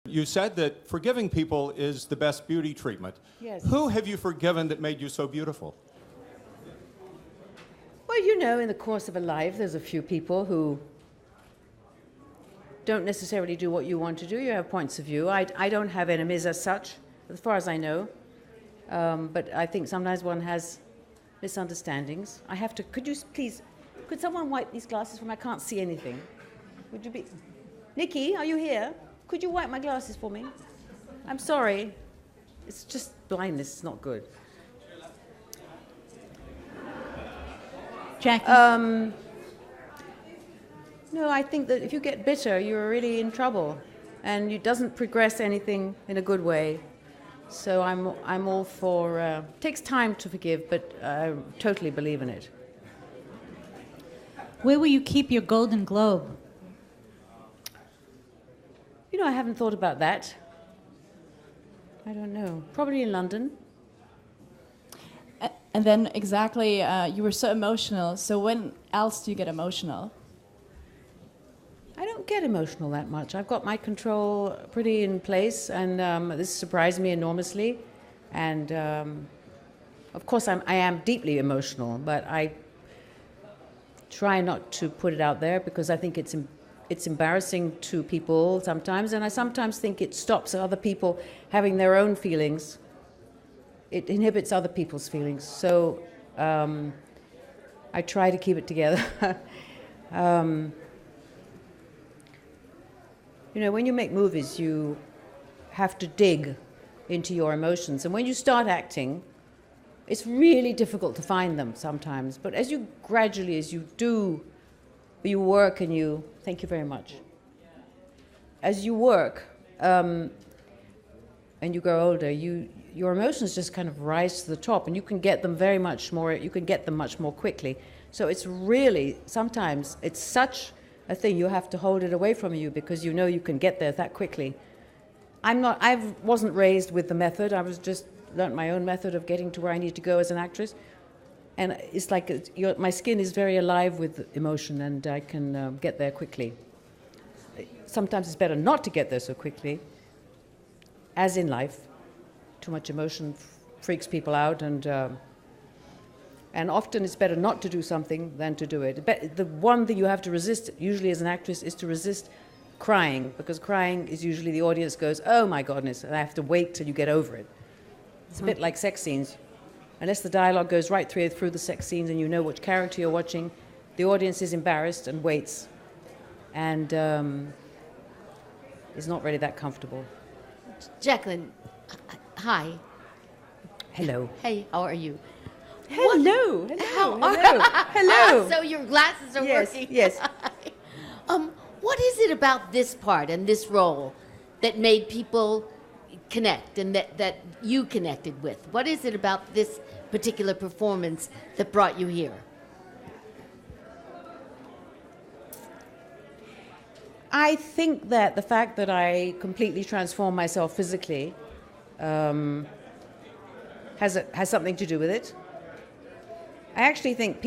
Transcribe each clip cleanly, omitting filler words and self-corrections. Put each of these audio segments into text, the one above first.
You said that forgiving people is the best beauty treatment. Yes. Who have you forgiven that made you so beautiful? Well, you know, in the course of a life, there's a few people who don't necessarily do what you want to do. You have points of view. I don't have enemies as such, as far as I know. But I think sometimes one has misunderstandings. I have to, could someone wipe these glasses for me? I can't see anything. Would you be, Nikki, are you here? Could you wipe my glasses for me? I'm sorry. It's just blindness. It's not good. Jackie? No, I think that if you get bitter, you're really in trouble. And it doesn't progress anything in a good way. So I'm all for, it takes time to forgive, but I totally believe in it. Where will you keep your Golden Globe? You know, I haven't thought about that. I don't know. Probably in London. And then exactly, you were so emotional. So when else do you get emotional? I don't get emotional that much. I've got my control pretty in place, and this surprised me enormously. And of course, I am deeply emotional, but I try not to put it out there because I think it's embarrassing to people sometimes, and I sometimes think it stops other people having their own feelings. It inhibits other people's feelings. So I try to keep it together. You know, when you make movies, you have to dig into your emotions. And when you start acting, it's really difficult to find them sometimes. But as you gradually, as you do, you work and you, thank you very much. As you work and you grow older, your emotions just kind of rise to the top, and you can get them much more quickly. So it's really, sometimes it's such a thing, you have to hold it away from you because you know you can get there that quickly. I wasn't raised with the method. I was just learnt my own method of getting to where I need to go as an actress. And it's like my skin is very alive with emotion, and I can get there quickly. Sometimes it's better not to get there so quickly, as in life. Too much emotion freaks people out, and often it's better not to do something than to do it. But the one thing you have to resist, usually as an actress, is to resist crying, because crying is usually the audience goes, oh my goodness, and I have to wait till you get over it. It's a bit like sex scenes. Unless the dialogue goes right through the sex scenes and you know which character you're watching, the audience is embarrassed and waits, and is not really that comfortable. Jacqueline, hi. Hello. Hey, how are you? Hello. How are Hello. So your glasses are working. Yes. What is it about this part and this role that made people connect and that you connected with? What is it about this particular performance that brought you here? I think that the fact that I completely transformed myself physically has something to do with it. I actually think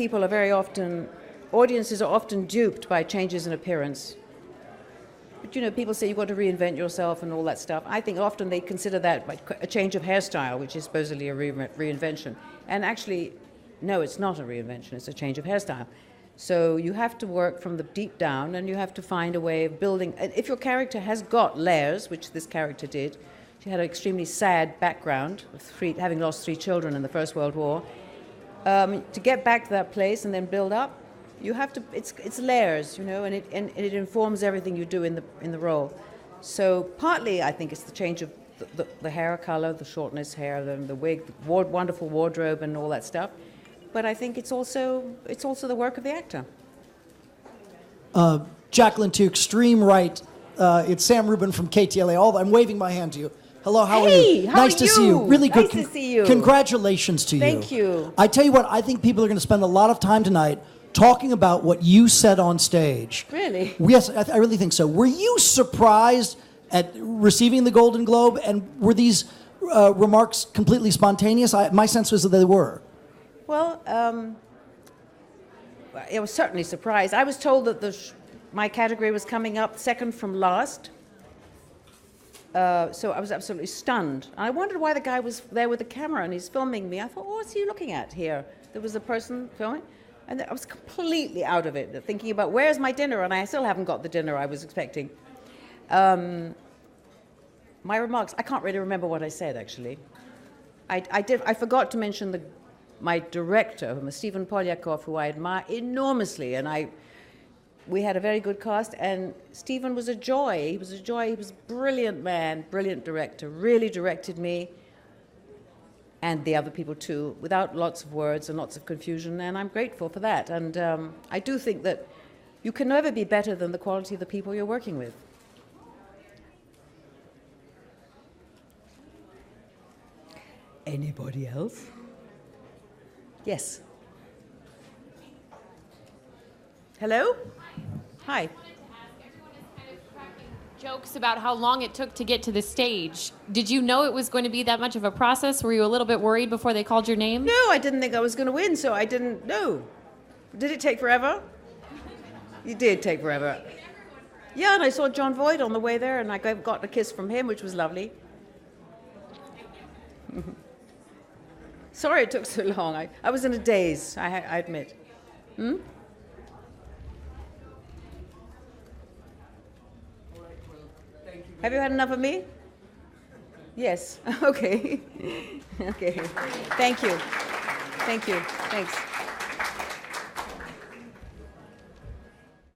audiences are often duped by changes in appearance. But you know, people say you've got to reinvent yourself and all that stuff. I think often they consider that a change of hairstyle, which is supposedly a reinvention. And actually, no, it's not a reinvention, it's a change of hairstyle. So you have to work from the deep down, and you have to find a way of building. If your character has got layers, which this character did, she had an extremely sad background, having lost 3 children in the First World War. To get back to that place and then build up, you have to. It's layers, you know, and it informs everything you do in the role. So partly, I think it's the change of the hair color, the shortness hair, the wig, the wonderful wardrobe, and all that stuff. But I think it's also the work of the actor. Jacqueline, to extreme right, it's Sam Rubin from KTLA. I'm waving my hand to you. Hello, how are you? Nice to see you. Really good. Nice to see you. Congratulations to you. Thank you. I tell you what, I think people are going to spend a lot of time tonight talking about what you said on stage. Really? Yes, I really think so. Were you surprised at receiving the Golden Globe, and were these remarks completely spontaneous? My sense was that they were. Well, I was certainly surprised. I was told that my category was coming up second from last. So I was absolutely stunned. I wondered why the guy was there with the camera and he's filming me. I thought, what's he looking at here? There was a person filming. And I was completely out of it, thinking about where's my dinner, and I still haven't got the dinner I was expecting. My remarks, I can't really remember what I said, actually. I forgot to mention my director, Stephen Polyakov, who I admire enormously, and we had a very good cast, and Stephen was a joy. He was a joy. He was a brilliant man, brilliant director, really directed me, and the other people too, without lots of words and lots of confusion, and I'm grateful for that. And I do think that you can never be better than the quality of the people you're working with. Anybody else? Yes. Hello? Hi. Jokes about how long it took to get to the stage. Did you know it was going to be that much of a process? Were you a little bit worried before they called your name? No, I didn't think I was going to win, so I didn't know. Did it take forever? It did take forever. Yeah, and I saw John Voight on the way there, and I got a kiss from him, which was lovely. Sorry it took so long. I was in a daze, I admit. Have you had enough of me? Yes. Okay. Okay. Thank you. Thank you. Thanks.